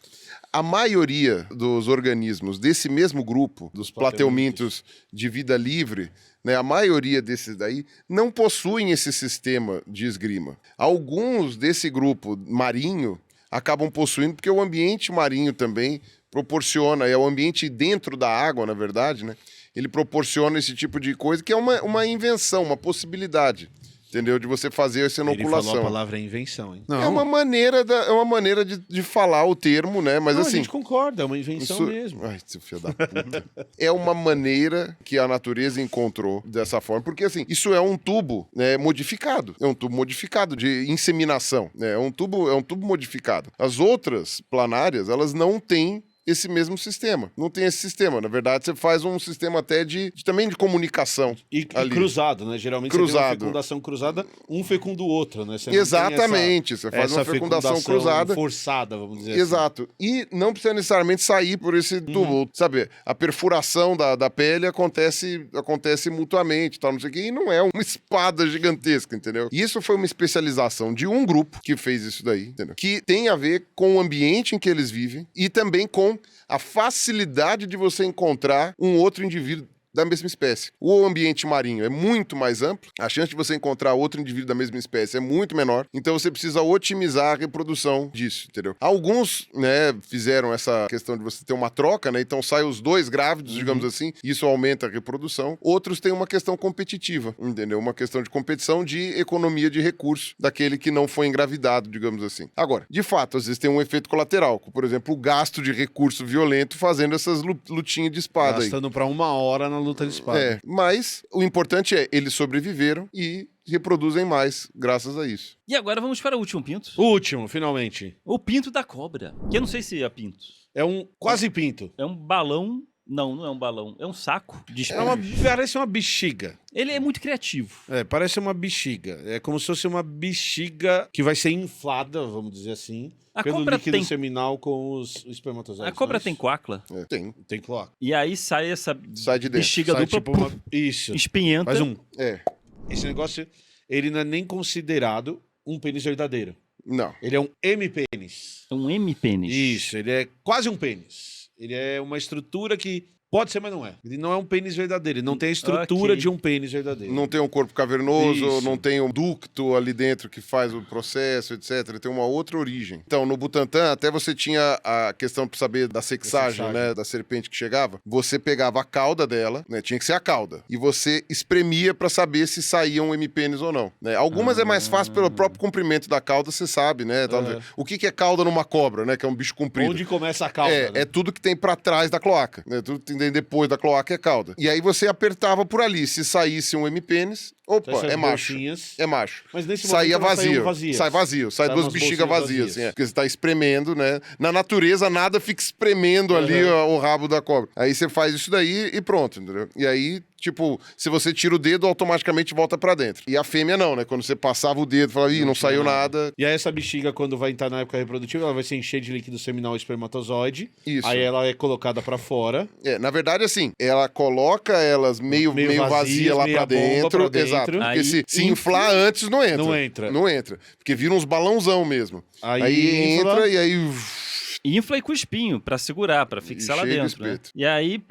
A maioria dos organismos desse mesmo grupo, dos plateumintos de vida livre, né, a maioria desses daí não possuem esse sistema de esgrima. Alguns desse grupo marinho acabam possuindo, porque o ambiente marinho também proporciona, é o ambiente dentro da água, na verdade, né? Ele proporciona esse tipo de coisa, que é uma invenção, uma possibilidade, entendeu? De você fazer essa inoculação. Ele falou a palavra invenção, hein? É uma maneira de falar o termo, né? Mas Não, assim... a gente concorda, é uma invenção mesmo. Ai, seu filho da puta. É uma maneira que a natureza encontrou dessa forma, porque assim, isso é um tubo, né, modificado. É um tubo modificado de inseminação, né? É um tubo modificado. As outras planárias, elas não têm esse mesmo sistema. Não tem esse sistema. Na verdade, você faz um sistema até também de comunicação. E ali. cruzado, né? Geralmente você tem uma Cruzado. fecundação cruzada, um fecunda o outro, né? Você não Exatamente. tem Você faz uma essa fecundação cruzada. forçada, vamos dizer Exato. E não precisa necessariamente sair por esse tubo. Sabe, a perfuração da pele acontece mutuamente, tal, não sei o quê, e não é uma espada gigantesca, entendeu? Isso foi uma especialização de um grupo que fez isso daí, entendeu? Que tem a ver com o ambiente em que eles vivem e também com a facilidade de você encontrar um outro indivíduo da mesma espécie. O ambiente marinho é muito mais amplo, a chance de você encontrar outro indivíduo da mesma espécie é muito menor, então você precisa otimizar a reprodução disso, entendeu? Alguns, né, fizeram essa questão de você ter uma troca, né, então saem os dois grávidos, digamos assim, isso aumenta a reprodução. Outros têm uma questão competitiva, entendeu? Uma questão de competição de economia de recurso daquele que não foi engravidado, digamos assim. Agora, de fato, às vezes tem um efeito colateral, como, por exemplo, o gasto de recurso violento fazendo essas lutinhas de espada aí. Gastando pra 1 hora na luta de espada. Mas o importante é, eles sobreviveram e reproduzem mais graças a isso. E agora vamos para o último pinto. O último, finalmente. O pinto da cobra. Que eu não sei se é pinto. É um quase pinto. É um balão... Não é um balão. É um saco de espinhos. Parece uma bexiga. Ele é muito criativo. Parece uma bexiga. É como se fosse uma bexiga que vai ser inflada, vamos dizer assim, pelo cobra líquido tem... seminal com os espermatozoides. A cobra não é tem isso? coácula. Tem. Tem cloaca. E aí sai essa Sai de dentro. bexiga Sai dupla, tipo uma... Isso. espinhenta. Faz um... É. Esse negócio, ele não é nem considerado um pênis verdadeiro. Não. Ele é um M-pênis. Um M-pênis. Isso, ele é quase um pênis. Ele é uma estrutura que pode ser, mas não é. Ele não é um pênis verdadeiro. Ele não tem a estrutura Ok. de um pênis verdadeiro. Não tem um corpo cavernoso, Isso. não tem um ducto ali dentro que faz o processo, etc. Ele tem uma outra origem. Então, no Butantan, até você tinha a questão para saber da sexagem, né, da serpente que chegava. Você pegava a cauda dela, né, tinha que ser a cauda, e você espremia para saber se saía um M-pênis ou não. Né? Algumas é mais fácil pelo próprio comprimento da cauda, você sabe, né? Tal, o que é cauda numa cobra, né? Que é um bicho comprido. Onde começa a cauda, né? É tudo que tem para trás da cloaca. Né? Tudo que tem depois da cloaca é cauda. E aí você apertava por ali. Se saísse um M-pênis, opa, Essas é macho. bolsinhas. É macho. Mas nesse Saía momento elas saíam vazio. vazias. Sai vazio. Sai Sai duas umas bexigas bolsinhas vazias, vazias. assim, porque você tá espremendo, né? Na natureza, nada fica espremendo ali o rabo da cobra. Aí você faz isso daí e pronto, entendeu? E aí, tipo, se você tira o dedo, automaticamente volta pra dentro. E a fêmea não, né? Quando você passava o dedo, falava, ih, não saiu nada. E aí essa bexiga, quando vai entrar na época reprodutiva, ela vai se encher de líquido seminal e espermatozoide. Isso. Aí ela é colocada pra fora. Na verdade, assim, ela coloca elas meio vazia lá meia pra bomba dentro. pra dentro. Exato. Porque Aí se inflar antes, não entra. Não entra. Não entra. Porque vira uns balãozão mesmo. Aí entra infla. e aí... Infla e com espinho pra segurar, pra fixar lá cheio de dentro. Né? espeto. E aí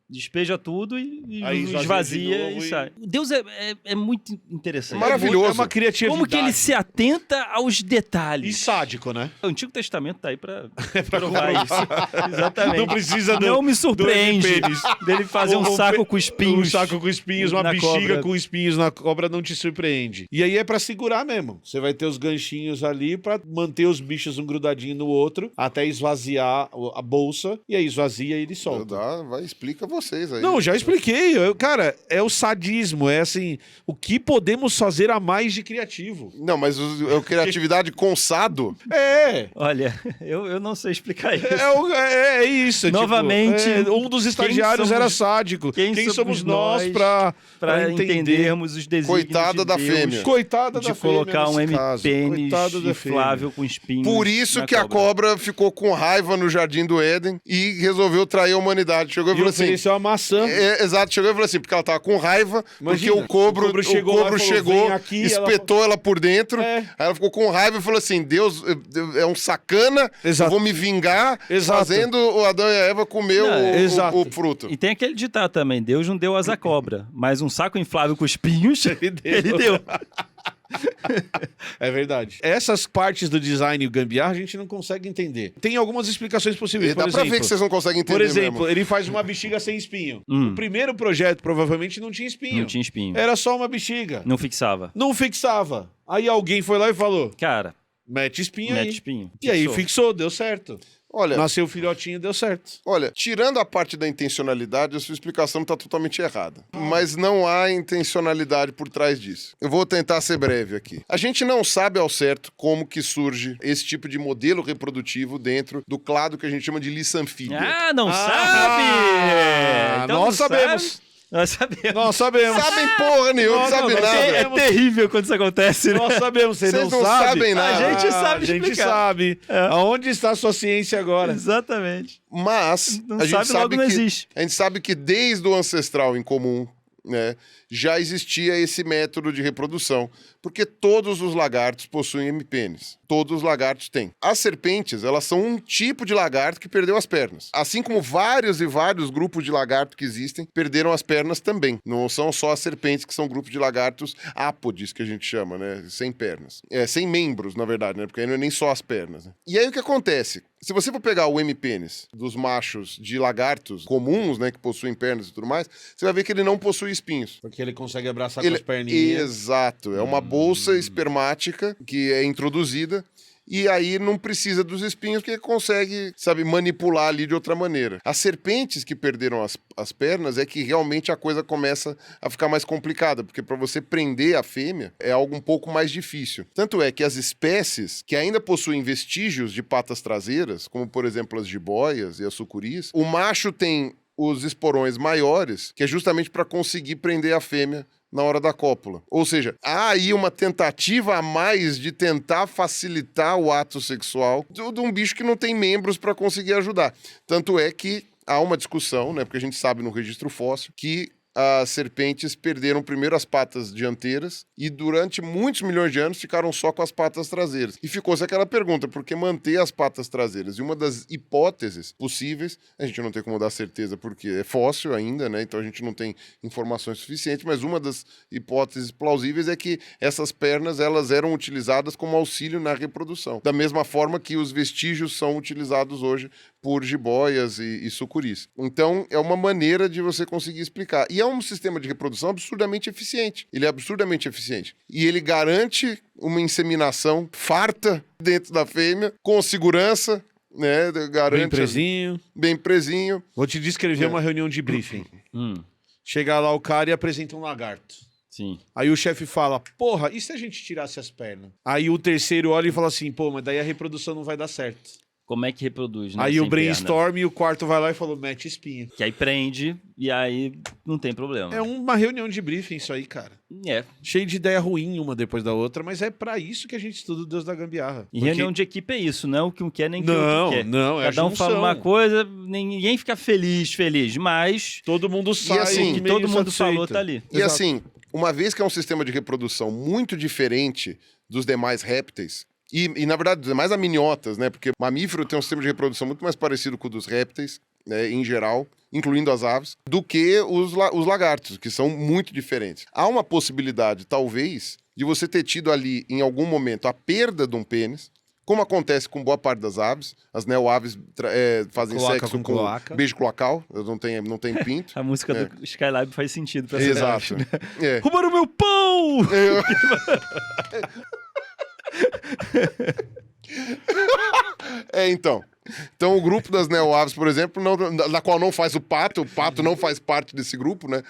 Despeja tudo e Aí esvazia de esvazia novo e sai. Deus é muito interessante. Maravilhoso. É uma criatividade. Como que ele se atenta aos E detalhes. sádico, né? O Antigo Testamento tá aí pra provar isso. Exatamente. Não precisa Não me surpreende do pênis. dele fazer um saco com espinhos. Um saco com espinhos, uma na bexiga cobra. com espinhos na cobra não te surpreende. E aí é pra segurar mesmo. Você vai ter os ganchinhos ali pra manter os bichos um grudadinho no outro até esvaziar a bolsa. E aí esvazia e ele solta. Explica vocês aí. Não, já expliquei. Cara, é o sadismo. É assim, o que podemos fazer a mais de criativo? Não, mas criatividade com sado? É. Olha, eu não sei explicar isso. É isso. Novamente, tipo, um dos estagiários somos- era sádico. Quem somos nós pra pra entendermos os desígnios Coitada de da Deus fêmea. Coitada de da fêmea colocar um nesse caso. M-pênis Coitada da inflável com espinhos. Por isso na que a cobra ficou com raiva no Jardim do Éden e resolveu trair a humanidade. Chegou e E falou assim... ofereceu uma maçã. Exato, chegou e falou assim, porque ela tava com raiva, Imagina, porque o cobro chegou lá e falou, chegou, "Vem aqui", espetou ela por dentro, É. aí ela ficou com raiva e falou assim, Deus é um sacana, Exato. eu vou me vingar Exato. fazendo o Adão e a Eva comer exato. o fruto. E tem aquele ditado também, Deus não deu asa à cobra, mas um saco inflável com espinhos, ele deu. É verdade. Essas partes do design e o gambiarra a gente não consegue entender. Tem algumas explicações possíveis. E dá Por pra exemplo, ver que vocês não conseguem entender Por exemplo, mesmo. ele faz uma bexiga sem espinho. O primeiro projeto provavelmente não tinha espinho. Não tinha espinho. Era só uma bexiga. Não fixava. Não fixava. Aí alguém foi lá e falou, Cara, mete espinho mete aí. espinho. E aí fixou, deu certo. Olha, Nasceu o filhotinho, deu certo. tirando a parte da intencionalidade, a sua explicação está totalmente errada. Mas não há intencionalidade por trás disso. Eu vou tentar ser breve aqui. A gente não sabe ao certo como que surge esse tipo de modelo reprodutivo dentro do clado que a gente chama de liçanfíbia. Ah, não sabe! Então nós não sabemos. sabe? Nós sabemos. Nós sabemos. Sabem porra nenhuma, não Não, sabem não, nada. É terrível quando isso acontece, né? Nós sabemos, você Vocês não não sabe? sabem nada. A gente sabe A gente explicar. sabe. É. Aonde está a sua ciência agora? Exatamente. Mas Não a gente sabe, logo sabe não que existe. a gente sabe que desde o ancestral em comum, né, já existia esse método de reprodução, porque todos os lagartos possuem hemipênis. Todos os lagartos têm. As serpentes, elas são um tipo de lagarto que perdeu as pernas. Assim como vários e vários grupos de lagarto que existem perderam as pernas também. Não são só as serpentes que são grupos de lagartos ápodes, que a gente chama, né? Sem pernas. Sem membros, na verdade, né? Porque aí não é nem só as pernas. Né? E aí o que acontece? Se você for pegar o hemipênis dos machos de lagartos comuns, né? Que possuem pernas e tudo mais, você vai ver que ele não possui espinhos. Porque ele consegue abraçar com as perninhas. Exato. É uma bolsa espermática que é introduzida e aí não precisa dos espinhos porque consegue, sabe, manipular ali de outra maneira. As serpentes que perderam as pernas é que realmente a coisa começa a ficar mais complicada, porque para você prender a fêmea é algo um pouco mais difícil. Tanto é que as espécies que ainda possuem vestígios de patas traseiras, como por exemplo as jiboias e as sucuris, o macho tem os esporões maiores, que é justamente para conseguir prender a fêmea na hora da cópula. Ou seja, há aí uma tentativa a mais de tentar facilitar o ato sexual de um bicho que não tem membros para conseguir ajudar. Tanto é que há uma discussão, né, porque a gente sabe no registro fóssil que as serpentes perderam primeiro as patas dianteiras e durante muitos milhões de anos ficaram só com as patas traseiras. E ficou-se aquela pergunta, por que manter as patas traseiras? E uma das hipóteses possíveis, a gente não tem como dar certeza porque é fóssil ainda, né? Então a gente não tem informações suficientes, mas uma das hipóteses plausíveis é que essas pernas elas eram utilizadas como auxílio na reprodução. Da mesma forma que os vestígios são utilizados hoje por jiboias e sucuris. Então é uma maneira de você conseguir explicar. E é um sistema de reprodução absurdamente eficiente. Ele é absurdamente eficiente. E ele garante uma inseminação farta dentro da fêmea, com segurança, né? Garante Bem presinho. bem presinho. Vou te descrever uma reunião de briefing. Chega lá o cara e apresenta um lagarto. Sim. Aí o chefe fala, porra, e se a gente tirasse as pernas? Aí o terceiro olha e fala assim, pô, mas daí a reprodução não vai dar certo. Como é que reproduz, né? Aí sem o brainstorm e o quarto vai lá e falou, mete espinho. perna? Que aí prende e aí não tem problema. É uma reunião de briefing isso aí, cara. É. Cheio de ideia ruim uma depois da outra, mas é pra isso que a gente estuda o Deus da Gambiarra. E Porque- reunião de equipe é isso, não é o que um quer nem o que o Não, outro quer. não, é Cada um fala junção. uma coisa, ninguém fica feliz, mas Todo mundo sai assim, o que meio todo mundo satisfeito. falou tá ali. E Exato. assim, uma vez que é um sistema de reprodução muito diferente dos demais répteis, e na verdade, dos demais amniotas, né? Porque mamífero tem um sistema de reprodução muito mais parecido com o dos répteis. né, em geral, incluindo as aves, do que os lagartos, que são muito diferentes. Há uma possibilidade, talvez, de você ter tido ali, em algum momento, a perda de um pênis, como acontece com boa parte das aves. As neoaves fazem Cloaca sexo com com cloaca. beijo cloacal, não tem pinto. A música do Skylab faz sentido pra essa Exato. né? É. Roubaram meu pão! Então. Então, o grupo das neoaves, por exemplo, na qual não faz o pato não faz parte desse grupo, né?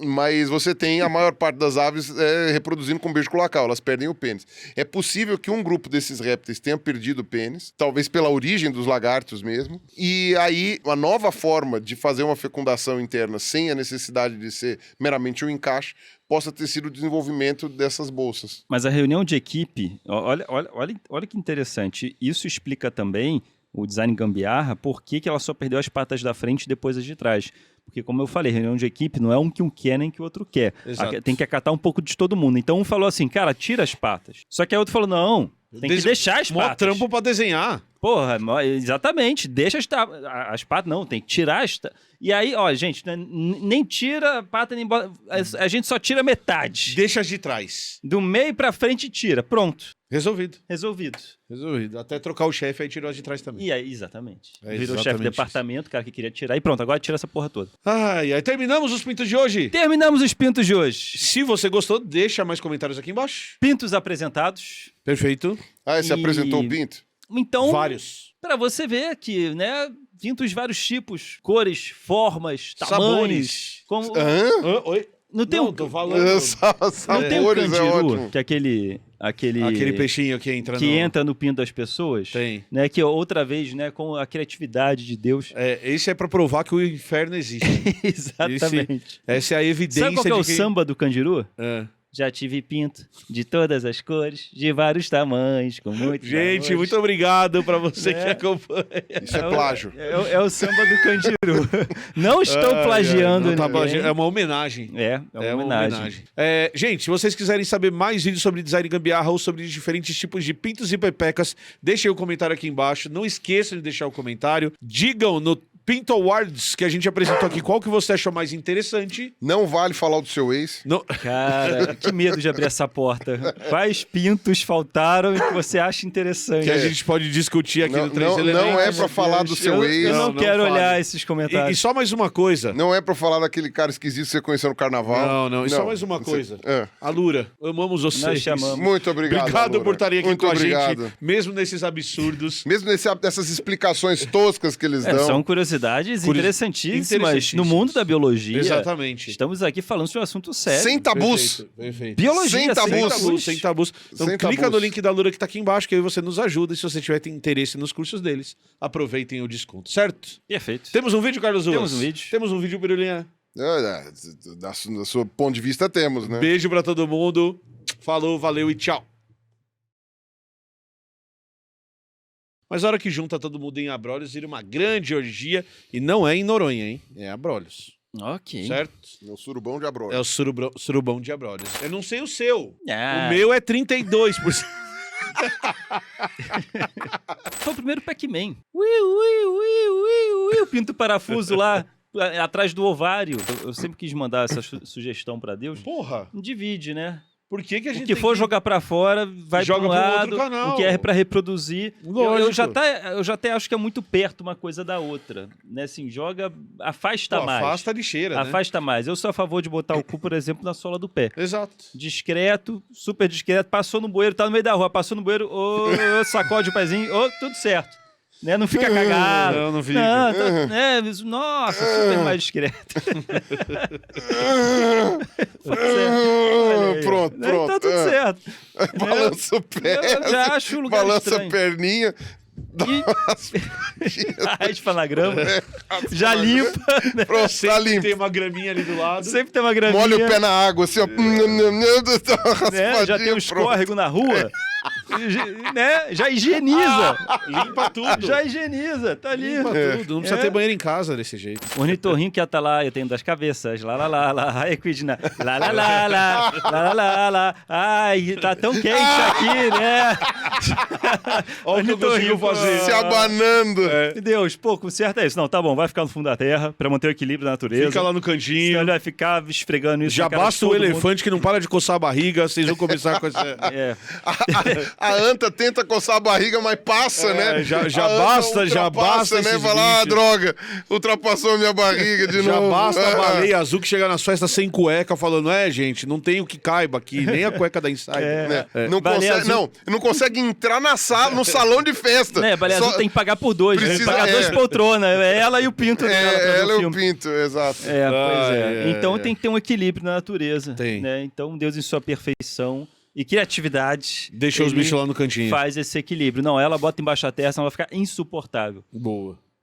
Mas você tem a maior parte das aves reproduzindo com beijo cloacal, elas perdem o pênis. É possível que um grupo desses répteis tenha perdido o pênis, talvez pela origem dos lagartos mesmo, e aí uma nova forma de fazer uma fecundação interna sem a necessidade de ser meramente um encaixe possa ter sido o desenvolvimento dessas bolsas. Mas a reunião de equipe, olha que interessante, isso explica também o design gambiarra, por que ela só perdeu as patas da frente e depois as de trás. Porque, como eu falei, reunião de equipe não é um que um quer nem que o outro quer. Tem que acatar um pouco de todo mundo. Então um falou assim, cara, tira as patas. Só que a outro falou, não, tem que deixar as patas. Mó trampo pra desenhar. Porra, exatamente, deixa as patas, não, tem que tirar as... E aí, ó, gente, nem tira a pata, nem bota, a gente só tira metade. Deixa as de trás. Do meio pra frente tira, pronto. Resolvido. Até trocar o chefe, aí tirou as de trás também. E aí, exatamente. Virou exatamente chefe do departamento, cara que queria tirar, e pronto, agora tira essa porra toda. Ai, aí terminamos os pintos de hoje. Terminamos os pintos de hoje. Se você gostou, deixa mais comentários aqui embaixo. Pintos apresentados. Perfeito. Você apresentou o pinto? Então, vários. Pra você ver que, né, pintos de vários tipos, cores, formas, sabores. tamanhos. Como... Oi? Não tem tô falando. Sabores não tem o candiru, ótimo. que é aquele peixinho que entra entra no pinto das pessoas. Tem. Né, que outra vez, né, com a criatividade de Deus. Esse é pra provar que o inferno existe. Exatamente. Essa é a evidência. Sabe qual que é o samba do candiru? Já tive pinto de todas as cores, de vários tamanhos, com muito Gente, muito obrigado pra você que acompanha. Isso é plágio. É o samba do candiru. Não estou plagiando ninguém. É uma homenagem. É uma homenagem. Gente, se vocês quiserem saber mais vídeos sobre design gambiarra ou sobre diferentes tipos de pintos e pepecas, deixem o comentário aqui embaixo. Não esqueçam de deixar o comentário. Digam no Pinto Awards, que a gente apresentou aqui, qual que você achou mais interessante? Não vale falar do seu ex. Não. Cara, que medo de abrir essa porta. Quais pintos faltaram e que você acha interessante? Que a gente pode discutir aqui no 3 Elementos. Não é pra falar do seu ex. Eu não quero fale. olhar esses comentários. E só mais uma coisa. Não é pra falar daquele cara esquisito que você conheceu no carnaval. Não. E só mais uma coisa. Alura, amamos vocês. Nós chamamos. Muito obrigado, Obrigado Alura. por estarem aqui Muito com obrigado. a gente, mesmo nesses absurdos. Mesmo nessas explicações toscas que eles dão. São curiosidades interessantíssimas no mundo da biologia. Exatamente. Estamos aqui falando de um assunto sério. Sem tabus. Perfeito. Biologia, Sem tabus. Sem tabus. Então Sem clica tabus. no link da Alura que tá aqui embaixo, que aí você nos ajuda. E se você tiver interesse nos cursos deles, aproveitem o desconto, certo? Perfeito. Temos um vídeo, Carlos Ruas? Temos um vídeo. Temos um vídeo, Pirulinha. Do seu ponto de vista, temos, né? Beijo pra todo mundo. Falou, valeu e tchau. Mas a hora que junta todo mundo em Abrolhos, vira uma grande orgia. E não é em Noronha, hein? É Abrolhos. Ok. Certo? É o surubão de Abrolhos. É o surubão de Abrolhos. Eu não sei o seu. Ah. O meu é 32%. Foi o primeiro Pac-Man. O pinto parafuso lá atrás do ovário. Eu sempre quis mandar essa sugestão pra Deus. Porra. Divide, né? Por que a gente O que for jogar pra fora, vai joga pra um pro lado. outro canal. O que é pra reproduzir. Lógico. Eu já até acho que é muito perto uma coisa da outra. Né? Assim, afasta mais. Afasta a lixeira, né? Afasta mais. Eu sou a favor de botar o cu, por exemplo, na sola do pé. Exato. Discreto, super discreto. Passou no bueiro, tá no meio da rua. Passou no bueiro, sacode o pezinho, tudo certo. Né? Não fica cagado. Não fica. Nossa, super mais discreto. Pronto. Tá tudo certo. Balança o pé. Eu já acho o lugar balança estranho. a perninha. Raspa na grama. Já limpa. Né? Pronto, tá limpo. Tem uma graminha ali do lado. Sempre tem uma graminha. Molha o pé na água, assim, ó. Né? Já tem um escórrego na rua. né? Já higieniza. Limpa tudo. Já higieniza, tá ali. Limpa tudo. Não precisa ter banheiro em casa desse jeito. O ornitorrinco que tá lá, eu tenho 2 cabeças, lá, Equidna, lá. Ai, tá tão quente aqui, né? Olha o que eu consegui fazer. Se abanando. Deus, pô, conserta isso. Não, tá bom, vai ficar no fundo da terra pra manter o equilíbrio da natureza. Fica lá no Senão cantinho. ele vai ficar esfregando isso. Já na cara de basta o todo mundo. elefante que não para de coçar a barriga, vocês vão começar com essa... É. A anta tenta coçar a barriga, mas passa, né? já A anta basta ultrapassa, né? esses Fala, bichos. droga, ultrapassou a minha barriga de Já novo. basta a baleia azul que chega nas festas sem cueca, falando, gente, não tem o que caiba aqui, nem a cueca da Insider. Né? É. Não, Baleia consegue, azul. não consegue entrar no salão de festa. Né, Baleia Azul tem que pagar por 2, tem que Precisa- pagar 2 poltronas. É ela e o pinto dela pra ver ela o é o filme. pinto, exato. É, pois é. Ai, Então ai, tem que ter um equilíbrio na natureza. Tem. Né? Então Deus em sua perfeição e criatividade Deixou os ele bichos lá no cantinho. faz esse equilíbrio. Não, ela bota embaixo da terra, senão ela vai ficar insuportável. Boa.